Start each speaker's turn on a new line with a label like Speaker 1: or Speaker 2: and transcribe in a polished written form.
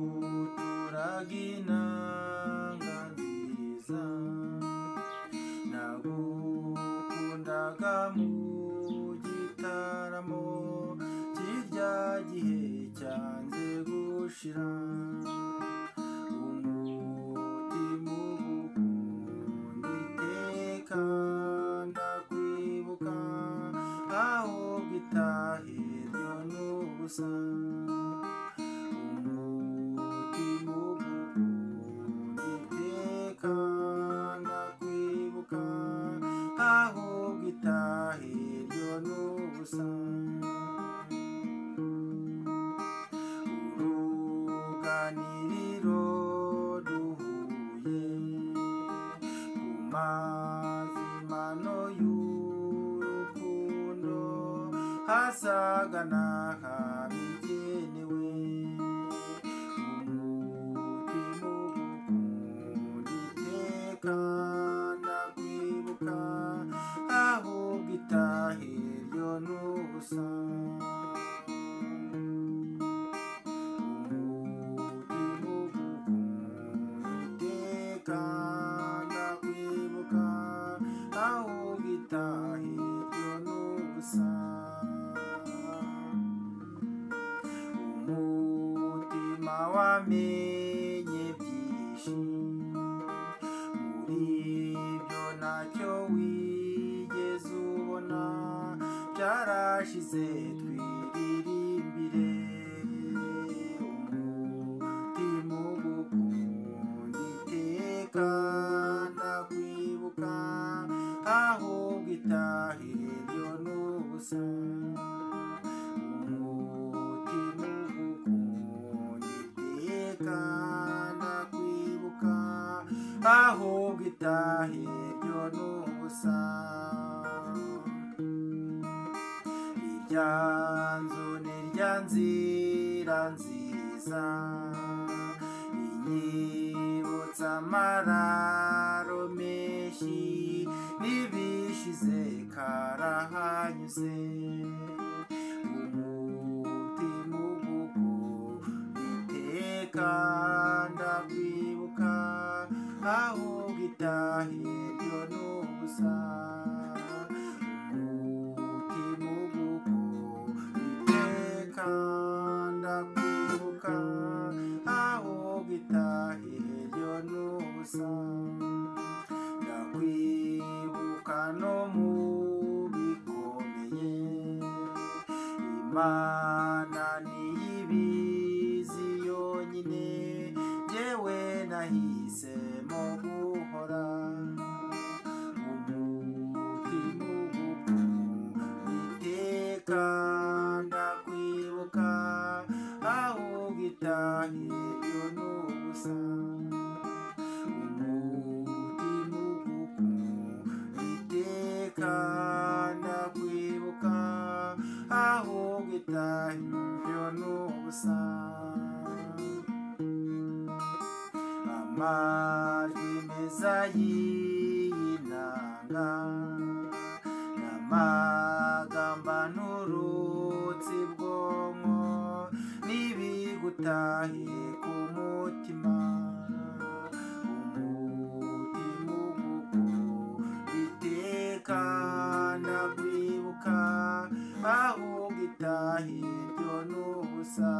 Speaker 1: naguturaga inanga nziza, nagukundaga mu gitaramo kirya gihe cyanze gushira. Umutima ugukunda iteka, ndakwibuka aho bitahe ryo n'ubusa. Umutima ugukunda iteka, ndakwibuka aho bitahe ryo n'ubusa. Uruganiriro duhuye ku mazimano y'urukundo, hasaga n'ahabigenewe. Umutima ugukunda iteka, ndakwibuka aho bitahe ryo n'ubusa. Umutima wamenye byinshi, muri byo ntacyo wigeze ubona. Byarashize twiririmbire. Umutima ugukunda iteka, ndakwibuka aho bitahe ryo n'ubusa. Umutima ugukunda iteka, ndakwibuka aho bitahe ryo n'ubusa. Irya nzu n'irya nzira nziza, inyibutsa amararo menshi, n'ibishize karahanyuze. Umutima ugukunda iteka, ndakwibuka aho bitahe ryo n'ubusa. Umutima ugukunda iteka, ndakwibuka aho bitahe ryo n'ubusa. Ndakwibuka no mu bikomeye, Imana niyibizi yonyine. Jyewe nahisemo guhora. Umutima ugukunda iteka, ndakwibuka aho bitahe ryo n'ubusa. Umutima ugukunda iteka, ndakwibuka aho bitahe ryo n'ubusa. Amajwi meza y'inanga, n'amagambo anurutse ubwonko, n'ibigutahe ku mutima. Umutima ugukunda iteka, ndakwibuka aho bitahe ryo n'ubusa.